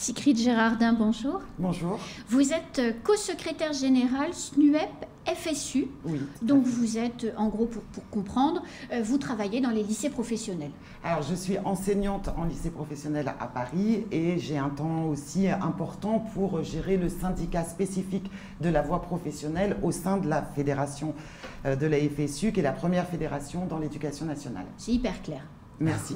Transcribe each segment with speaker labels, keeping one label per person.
Speaker 1: Sigrid Gérardin, bonjour.
Speaker 2: Bonjour.
Speaker 1: Vous êtes co-secrétaire général SNUEP FSU.
Speaker 2: Oui.
Speaker 1: Donc vous êtes, en gros, pour comprendre, vous travaillez dans les lycées professionnels.
Speaker 2: Alors je suis enseignante en lycée professionnel à Paris et j'ai un temps aussi important pour gérer le syndicat spécifique de la voie professionnelle au sein de la fédération de la FSU, qui est la première fédération dans l'éducation nationale.
Speaker 1: C'est hyper clair.
Speaker 2: Merci.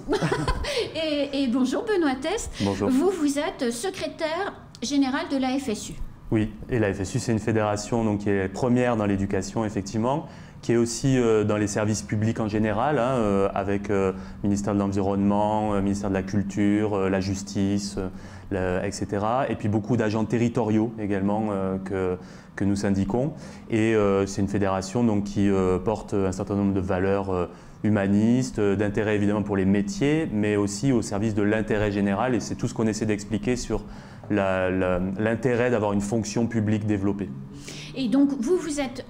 Speaker 1: et bonjour Benoît Test.
Speaker 3: Bonjour.
Speaker 1: Vous êtes secrétaire général de la FSU.
Speaker 3: Oui, et la FSU, c'est une fédération donc, qui est première dans l'éducation, effectivement, qui est aussi dans les services publics en général, avec ministère de l'Environnement, ministère de la Culture, la Justice, etc. Et puis beaucoup d'agents territoriaux également que nous syndiquons. Et c'est une fédération donc, qui porte un certain nombre de valeurs humanistes, d'intérêt évidemment pour les métiers, mais aussi au service de l'intérêt général. Et c'est tout ce qu'on essaie d'expliquer sur l'intérêt d'avoir une fonction publique développée.
Speaker 1: Et donc, vous êtes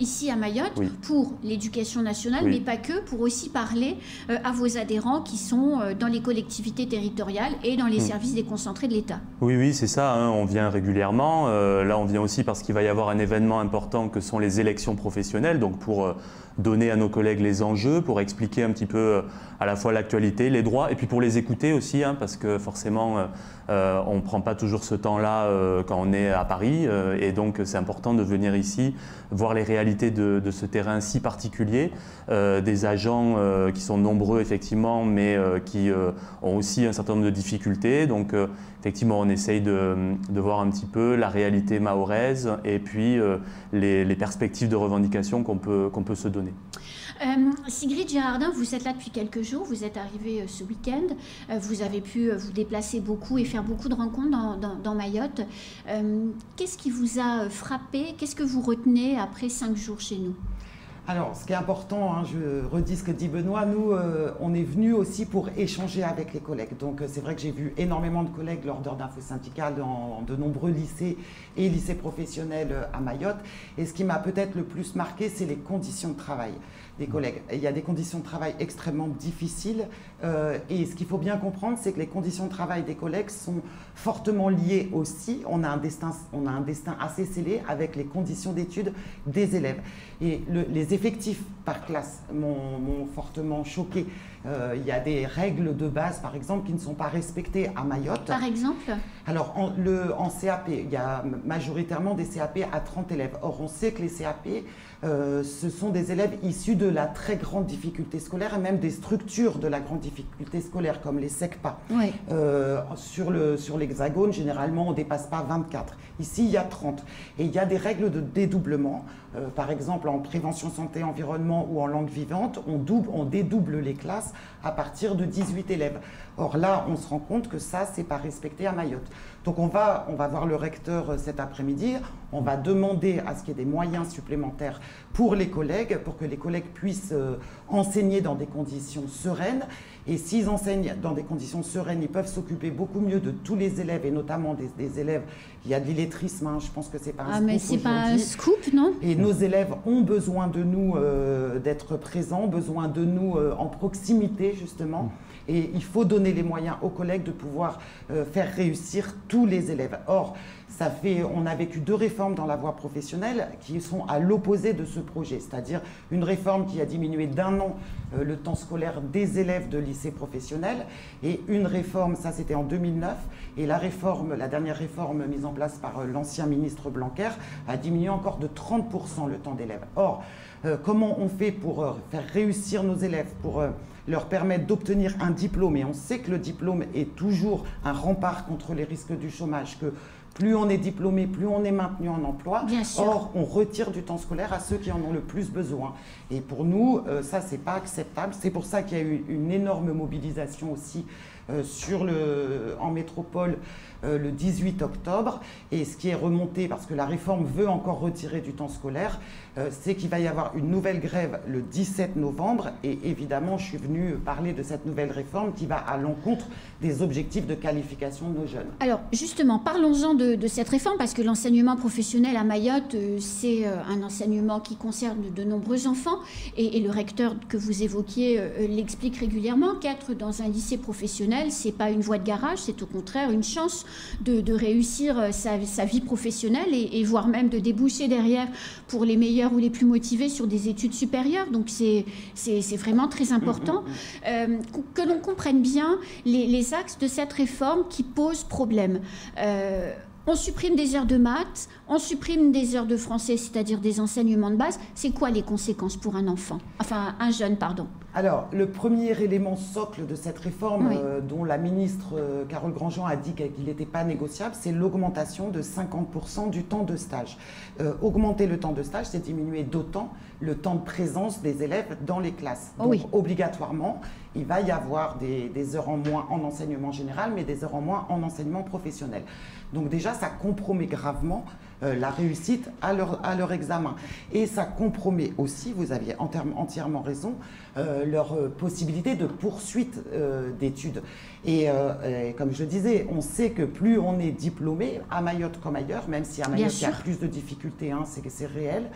Speaker 1: ici à Mayotte
Speaker 3: Oui.
Speaker 1: pour l'éducation nationale,
Speaker 3: Oui.
Speaker 1: mais pas que, pour aussi parler à vos adhérents qui sont dans les collectivités territoriales et dans les services déconcentrés de l'État.
Speaker 3: Oui, oui, c'est ça, on vient régulièrement. Là, on vient aussi parce qu'il va y avoir un événement important que sont les élections professionnelles, donc pour donner à nos collègues les enjeux, pour expliquer un petit peu à la fois l'actualité, les droits, et puis pour les écouter aussi, parce que forcément, on ne prend pas toujours ce temps-là quand on est à Paris, et donc c'est important de venir ici, voir les réalités de ce terrain si particulier, des agents qui sont nombreux effectivement, mais qui ont aussi un certain nombre de difficultés. Donc effectivement, on essaye de voir un petit peu la réalité mahoraise et puis les perspectives de revendication qu'on peut se donner.
Speaker 1: Sigrid Gérardin, vous êtes là depuis quelques jours, vous êtes arrivée ce week-end, vous avez pu vous déplacer beaucoup et faire beaucoup de rencontres dans Mayotte. Qu'est-ce qui vous a frappé? Qu'est-ce que vous retenez après 5 jours chez nous?
Speaker 2: Alors, ce qui est important, je redis ce que dit Benoît, nous, on est venus aussi pour échanger avec les collègues. Donc, c'est vrai que j'ai vu énormément de collègues lors d'heures d'info syndicales dans de nombreux lycées et lycées professionnels à Mayotte. Et ce qui m'a peut-être le plus marqué, c'est les conditions de travail des collègues. Il y a des conditions de travail extrêmement difficiles et ce qu'il faut bien comprendre, c'est que les conditions de travail des collègues sont fortement liées aussi. On a un destin assez scellé avec les conditions d'études des élèves. Et les effectifs par classe m'ont fortement choqué. Il y a des règles de base, par exemple, qui ne sont pas respectées à Mayotte.
Speaker 1: Par exemple?
Speaker 2: Alors, en CAP, il y a majoritairement des CAP à 30 élèves. Or, on sait que les CAP, ce sont des élèves issus de la très grande difficulté scolaire et même des structures de la grande difficulté scolaire, comme les SECPA.
Speaker 1: Oui.
Speaker 2: Sur l'Hexagone, généralement, on ne dépasse pas 24. Ici, il y a 30. Et il y a des règles de dédoublement. Par exemple, en prévention santé environnement ou en langue vivante, on dédouble les classes à partir de 18 élèves. Or là, on se rend compte que ça, c'est pas respecté à Mayotte. Donc on va voir le recteur cet après-midi, on va demander à ce qu'il y ait des moyens supplémentaires pour les collègues, pour que les collègues puissent enseigner dans des conditions sereines. Et s'ils enseignent dans des conditions sereines, ils peuvent s'occuper beaucoup mieux de tous les élèves, et notamment des élèves. Il y a de l'illettrisme, je pense que c'est pas un scoop.
Speaker 1: Mais c'est pas un scoop, non?
Speaker 2: Et nos élèves ont besoin de nous d'être présents, besoin de nous en proximité, justement. Et il faut donner les moyens aux collègues de pouvoir faire réussir tous les élèves. Or, on a vécu 2 réformes dans la voie professionnelle qui sont à l'opposé de ce projet, c'est-à-dire une réforme qui a diminué d'1 an le temps scolaire des élèves de lycée professionnel et une réforme, ça c'était en 2009, et la dernière réforme mise en place par l'ancien ministre Blanquer a diminué encore de 30% le temps d'élèves. Or, comment on fait pour faire réussir nos élèves, pour leur permettre d'obtenir un diplôme, et on sait que le diplôme est toujours un rempart contre les risques du chômage, que plus on est diplômé, plus on est maintenu en emploi.
Speaker 1: Bien sûr.
Speaker 2: Or, on retire du temps scolaire à ceux qui en ont le plus besoin. Et pour nous, ça, c'est pas acceptable. C'est pour ça qu'il y a eu une énorme mobilisation aussi en métropole le 18 octobre. Et ce qui est remonté, parce que la réforme veut encore retirer du temps scolaire, c'est qu'il va y avoir une nouvelle grève le 17 novembre. Et évidemment, je suis venue parler de cette nouvelle réforme qui va à l'encontre des objectifs de qualification de nos jeunes.
Speaker 1: Alors justement, parlons-en de cette réforme, parce que l'enseignement professionnel à Mayotte, c'est un enseignement qui concerne de nombreux enfants, et le recteur que vous évoquiez l'explique régulièrement, qu'être dans un lycée professionnel, professionnel, c'est pas une voie de garage, c'est au contraire une chance de réussir sa vie professionnelle et voire même de déboucher derrière pour les meilleurs ou les plus motivés sur des études supérieures. Donc c'est vraiment très important que l'on comprenne bien les axes de cette réforme qui posent problème. On supprime des heures de maths, on supprime des heures de français, c'est-à-dire des enseignements de base. C'est quoi les conséquences pour un enfant? Enfin, un jeune, pardon.
Speaker 2: Alors, le premier élément socle de cette réforme, dont la ministre Carole Grandjean a dit qu'il n'était pas négociable, c'est l'augmentation de 50% du temps de stage. Augmenter le temps de stage, c'est diminuer d'autant le temps de présence des élèves dans les classes. Donc, obligatoirement, il va y avoir des heures en moins en enseignement général, mais des heures en moins en enseignement professionnel. Donc déjà, ça compromet gravement la réussite à leur examen. Et ça compromet aussi, vous aviez entièrement raison, leur possibilité de poursuite d'études. Et comme je le disais, on sait que plus on est diplômé, à Mayotte comme ailleurs, même si à Mayotte il y a plus de difficultés, hein, c'est réel,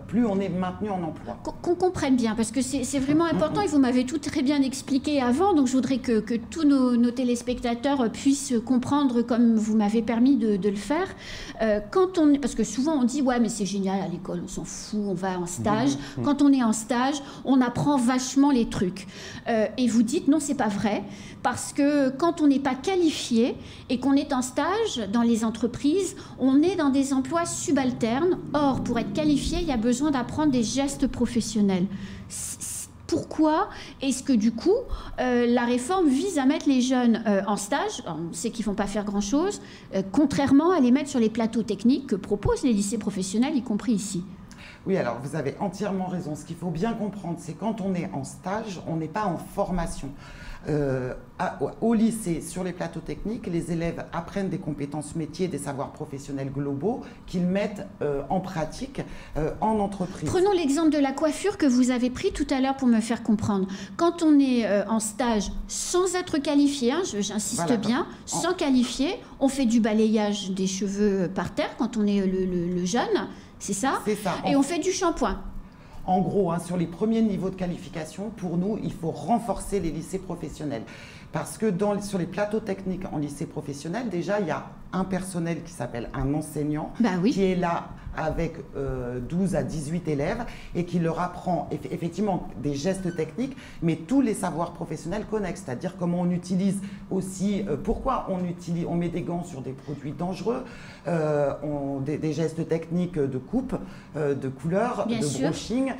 Speaker 2: plus on est maintenu en emploi.
Speaker 1: Qu'on comprenne bien, parce que c'est vraiment important, et vous m'avez tout très bien expliqué avant, donc je voudrais que tous nos téléspectateurs puissent comprendre comme vous m'avez permis de le faire. Parce que souvent on dit, ouais mais c'est génial à l'école, on s'en fout, on va en stage. Quand on est en stage, on apprend vachement les trucs. Et vous dites, non c'est pas vrai, parce que quand on n'est pas qualifié et qu'on est en stage dans les entreprises, on est dans des emplois subalternes. Or, pour être qualifié, il y a besoin d'apprendre des gestes professionnels. Pourquoi est-ce que du coup, la réforme vise à mettre les jeunes en stage? On sait qu'ils ne vont pas faire grand-chose, contrairement à les mettre sur les plateaux techniques que proposent les lycées professionnels, y compris ici.
Speaker 2: Oui, alors vous avez entièrement raison. Ce qu'il faut bien comprendre, c'est quand on est en stage, on n'est pas en formation. Au lycée, sur les plateaux techniques, les élèves apprennent des compétences métiers, des savoirs professionnels globaux qu'ils mettent en pratique en entreprise.
Speaker 1: Prenons l'exemple de la coiffure que vous avez pris tout à l'heure pour me faire comprendre. Quand on est en stage sans être qualifié, hein, j'insiste bien, sans qualifié, on fait du balayage des cheveux par terre quand on est le jeune, c'est ça?
Speaker 2: C'est ça.
Speaker 1: Et on fait du shampoing.
Speaker 2: En gros, hein, sur les premiers niveaux de qualification, pour nous, il faut renforcer les lycées professionnels. Parce que sur les plateaux techniques en lycée professionnel, déjà, il y a un personnel qui s'appelle un enseignant, qui est là avec 12 à 18 élèves et qui leur apprend effectivement des gestes techniques, mais tous les savoirs professionnels connexes, c'est-à-dire comment on utilise aussi, pourquoi on met des gants sur des produits dangereux, des gestes techniques de coupe, de couleur, de brushing.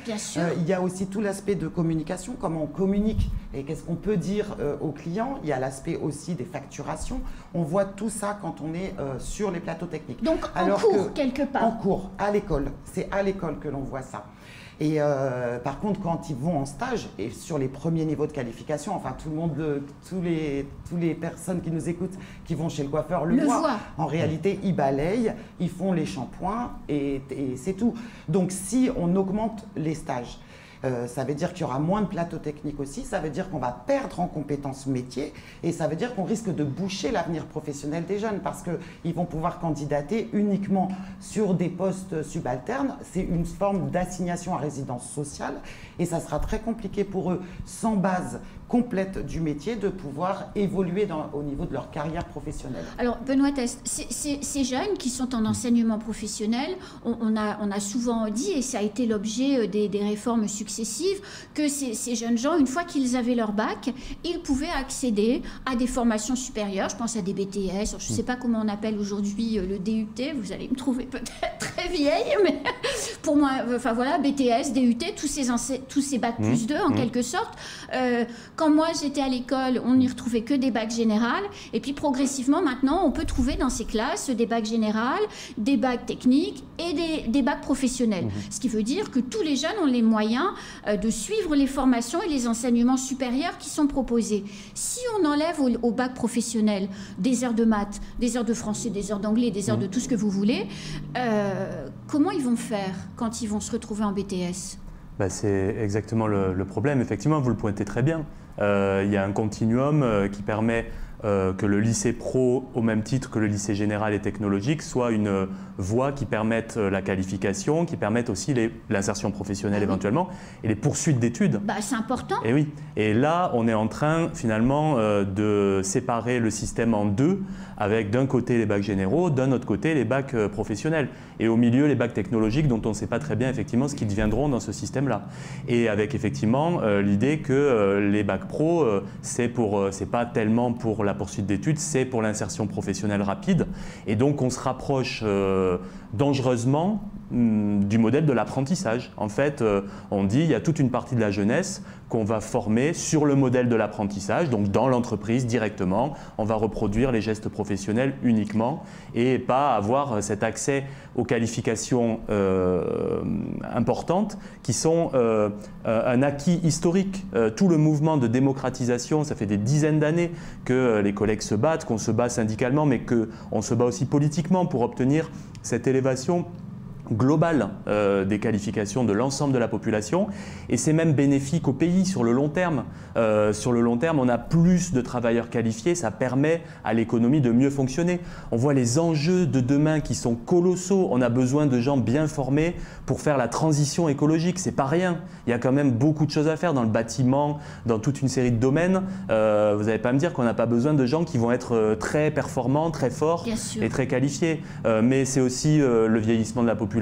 Speaker 2: Il y a aussi tout l'aspect de communication, comment on communique et qu'est-ce qu'on peut dire aux clients. Il y a l'aspect aussi des facturations. On voit tout ça quand on est sur les plateaux techniques.
Speaker 1: Donc en cours, quelque part.
Speaker 2: En cours, à l'école. C'est à l'école que l'on voit ça. Et par contre, quand ils vont en stage, et sur les premiers niveaux de qualification, enfin tout le monde, tous les personnes qui nous écoutent, qui vont chez le coiffeur, le voient. En réalité, ils balayent, ils font les shampoings et c'est tout. Donc si on augmente les stages, ça veut dire qu'il y aura moins de plateaux techniques aussi, ça veut dire qu'on va perdre en compétences métiers et ça veut dire qu'on risque de boucher l'avenir professionnel des jeunes parce qu'ils vont pouvoir candidater uniquement sur des postes subalternes. C'est une forme d'assignation à résidence sociale et ça sera très compliqué pour eux, sans base complète du métier, de pouvoir évoluer au niveau de leur carrière professionnelle.
Speaker 1: Alors, Benoît Test, ces jeunes qui sont en enseignement professionnel, on a souvent dit, et ça a été l'objet des réformes successives, que ces jeunes gens, une fois qu'ils avaient leur bac, ils pouvaient accéder à des formations supérieures. Je pense à des BTS, je ne sais pas comment on appelle aujourd'hui le DUT, vous allez me trouver peut-être très vieille, mais pour moi, enfin voilà, BTS, DUT, tous ces bacs plus 2 en quelque sorte. Quand moi j'étais à l'école, on n'y retrouvait que des bacs générales. Et puis progressivement, maintenant, on peut trouver dans ces classes des bacs générales, des bacs techniques et des bacs professionnels. Ce qui veut dire que tous les jeunes ont les moyens de suivre les formations et les enseignements supérieurs qui sont proposés. Si on enlève au bac professionnel des heures de maths, des heures de français, des heures d'anglais, des heures de tout ce que vous voulez, comment ils vont faire quand ils vont se retrouver en BTS ?
Speaker 3: C'est exactement le problème. Effectivement, vous le pointez très bien. Il y a un continuum qui permet que le lycée pro, au même titre que le lycée général et technologique, soit une voie qui permette la qualification, qui permette aussi l'insertion professionnelle éventuellement, et les poursuites d'études.
Speaker 1: Bah, c'est important.
Speaker 3: Et oui. Et là, on est en train finalement de séparer le système en deux, avec d'un côté les bacs généraux, d'un autre côté les bacs professionnels. Et au milieu, les bacs technologiques dont on ne sait pas très bien effectivement ce qu'ils deviendront dans ce système-là. Et avec effectivement l'idée que les bacs pro, c'est pas tellement pour la poursuite d'études, c'est pour l'insertion professionnelle rapide. Et donc on se rapproche dangereusement du modèle de l'apprentissage. En fait, on dit il y a toute une partie de la jeunesse qu'on va former sur le modèle de l'apprentissage, donc dans l'entreprise directement, on va reproduire les gestes professionnels uniquement et pas avoir cet accès aux qualifications importantes qui sont un acquis historique. Tout le mouvement de démocratisation, ça fait des dizaines d'années que les collègues se battent, qu'on se bat syndicalement, mais qu'on se bat aussi politiquement pour obtenir cette élévation globale des qualifications de l'ensemble de la population, et c'est même bénéfique au pays sur le long terme. Sur le long terme, on a plus de travailleurs qualifiés, ça permet à l'économie de mieux fonctionner. On voit les enjeux de demain qui sont colossaux, on a besoin de gens bien formés pour faire la transition écologique, c'est pas rien. Il y a quand même beaucoup de choses à faire dans le bâtiment, dans toute une série de domaines. Vous n'allez pas me dire qu'on n'a pas besoin de gens qui vont être très performants, très forts et très qualifiés. Mais c'est aussi le vieillissement de la population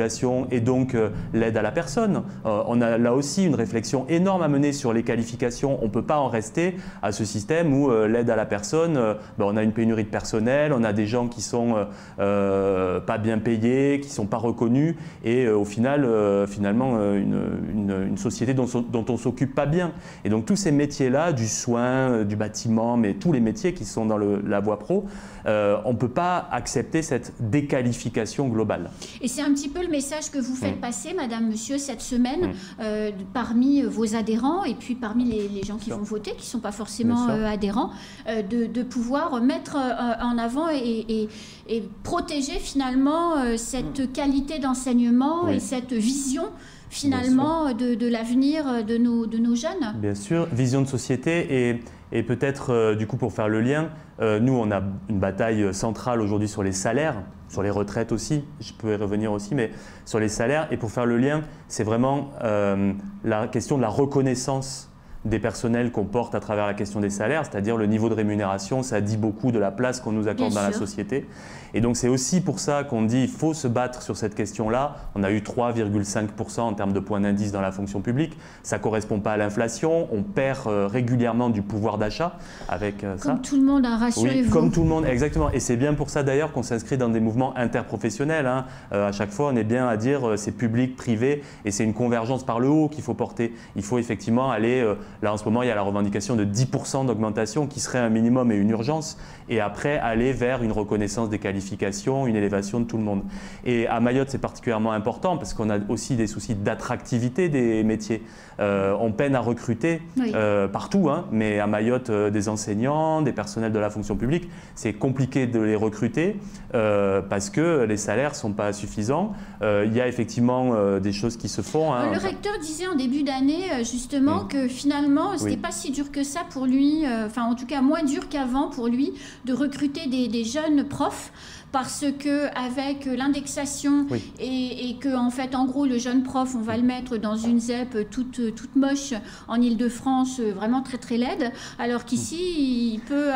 Speaker 3: et donc l'aide à la personne. On a là aussi une réflexion énorme à mener sur les qualifications. On ne peut pas en rester à ce système où l'aide à la personne, on a une pénurie de personnel, on a des gens qui sont pas bien payés, qui ne sont pas reconnus et au final, finalement, une société dont on ne s'occupe pas bien. Et donc tous ces métiers-là, du soin, du bâtiment, mais tous les métiers qui sont dans la voie pro, on ne peut pas accepter cette déqualification globale.
Speaker 1: Et c'est un petit peu le message que vous faites passer, Madame, Monsieur, cette semaine, parmi vos adhérents et puis parmi les gens qui vont voter, qui ne sont pas forcément adhérents, de pouvoir mettre en avant et protéger finalement cette qualité d'enseignement et cette vision finalement de l'avenir de nos jeunes.
Speaker 3: Bien sûr, vision de société et peut-être du coup pour faire le lien, nous on a une bataille centrale aujourd'hui sur les salaires, sur les retraites aussi, je peux y revenir aussi, mais sur les salaires. Et pour faire le lien, c'est vraiment la question de la reconnaissance des personnels qu'on porte à travers la question des salaires, c'est-à-dire le niveau de rémunération, ça dit beaucoup de la place qu'on nous accorde dans la société. Et donc c'est aussi pour ça qu'on dit qu'il faut se battre sur cette question-là. On a eu 3,5% en termes de points d'indice dans la fonction publique. Ça ne correspond pas à l'inflation. On perd régulièrement du pouvoir d'achat avec ça.
Speaker 1: Comme tout le monde, rassurez-vous.
Speaker 3: Oui, comme tout le monde, exactement. Et c'est bien pour ça d'ailleurs qu'on s'inscrit dans des mouvements interprofessionnels. À chaque fois, on est bien à dire c'est public, privé, et c'est une convergence par le haut qu'il faut porter. Il faut effectivement aller, là en ce moment, il y a la revendication de 10% d'augmentation qui serait un minimum et une urgence, et après aller vers une reconnaissance des qualifications, une élévation de tout le monde. Et à Mayotte, c'est particulièrement important parce qu'on a aussi des soucis d'attractivité des métiers. On peine à recruter partout, mais à Mayotte, des enseignants, des personnels de la fonction publique, c'est compliqué de les recruter parce que les salaires ne sont pas suffisants. Il y a effectivement des choses qui se font.
Speaker 1: Le recteur disait en début d'année justement que finalement, ce n'était pas si dur que ça pour lui, enfin en tout cas moins dur qu'avant pour lui, de recruter des jeunes profs. Parce qu'avec l'indexation et que en fait en gros le jeune prof on va le mettre dans une ZEP toute moche en Ile-de-France, vraiment très très laide, alors qu'ici il peut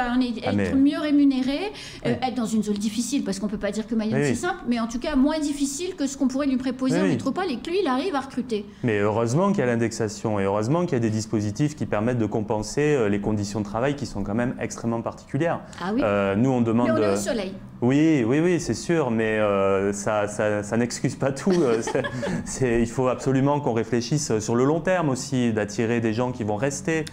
Speaker 1: être mieux rémunéré, être dans une zone difficile parce qu'on ne peut pas dire que Mayotte c'est simple, mais en tout cas moins difficile que ce qu'on pourrait lui préposer en métropole et que lui il arrive à recruter.
Speaker 3: Mais heureusement qu'il y a l'indexation et heureusement qu'il y a des dispositifs qui permettent de compenser les conditions de travail qui sont quand même extrêmement particulières.
Speaker 1: Ah oui.
Speaker 3: Nous on demande...
Speaker 1: Mais on est au soleil.
Speaker 3: Oui, c'est sûr, mais ça n'excuse pas tout. Il faut absolument qu'on réfléchisse sur le long terme aussi, d'attirer des gens qui vont rester,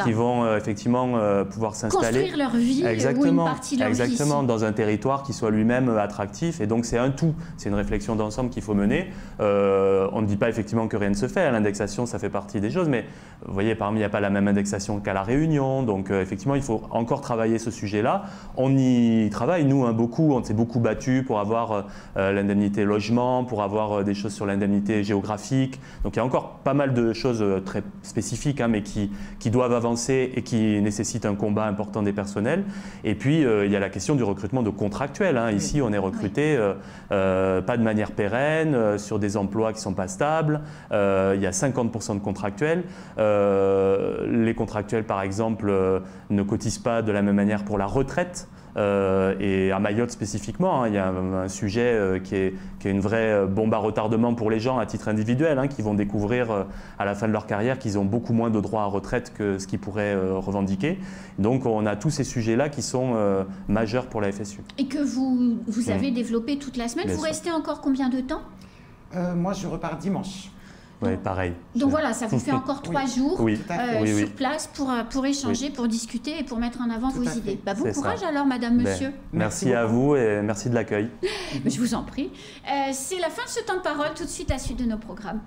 Speaker 3: qui vont effectivement pouvoir s'installer.
Speaker 1: Construire leur vie ou une partie de leur vie.
Speaker 3: Exactement, dans un territoire qui soit lui-même attractif. Et donc c'est un tout, c'est une réflexion d'ensemble qu'il faut mener. On ne dit pas effectivement que rien ne se fait, l'indexation ça fait partie des choses, mais vous voyez, parmi il n'y a pas la même indexation qu'à La Réunion, donc effectivement il faut encore travailler ce sujet-là. On y travaille, nous, beaucoup. On s'est beaucoup battu pour avoir l'indemnité logement, pour avoir des choses sur l'indemnité géographique. Donc il y a encore pas mal de choses très spécifiques, hein, mais qui doivent avancer et qui nécessitent un combat important des personnels. Et puis il y a la question du recrutement de contractuels, hein. Ici, on est recruté pas de manière pérenne, sur des emplois qui ne sont pas stables. Il y a 50% de contractuels. Les contractuels, par exemple, ne cotisent pas de la même manière pour la retraite. Et à Mayotte spécifiquement, hein, il y a un sujet qui est une vraie bombe à retardement pour les gens à titre individuel, hein, qui vont découvrir à la fin de leur carrière qu'ils ont beaucoup moins de droits à retraite que ce qu'ils pourraient revendiquer. Donc on a tous ces sujets-là qui sont majeurs pour la FSU.
Speaker 1: Et que vous avez développé toute la semaine.
Speaker 3: Bien
Speaker 1: vous
Speaker 3: sûr.
Speaker 1: restez encore combien de temps?
Speaker 2: Moi, je repars dimanche.
Speaker 3: Oui, pareil.
Speaker 1: Donc voilà, ça vous fait encore 3 jours
Speaker 3: Oui.
Speaker 1: sur place pour échanger, pour discuter et pour mettre en avant vos idées. Bah, bon
Speaker 3: C'est
Speaker 1: courage
Speaker 3: ça.
Speaker 1: alors, madame, monsieur.
Speaker 3: Merci à vous et merci de l'accueil.
Speaker 1: Je vous en prie. C'est la fin de ce temps de parole. Tout de suite, la suite de nos programmes.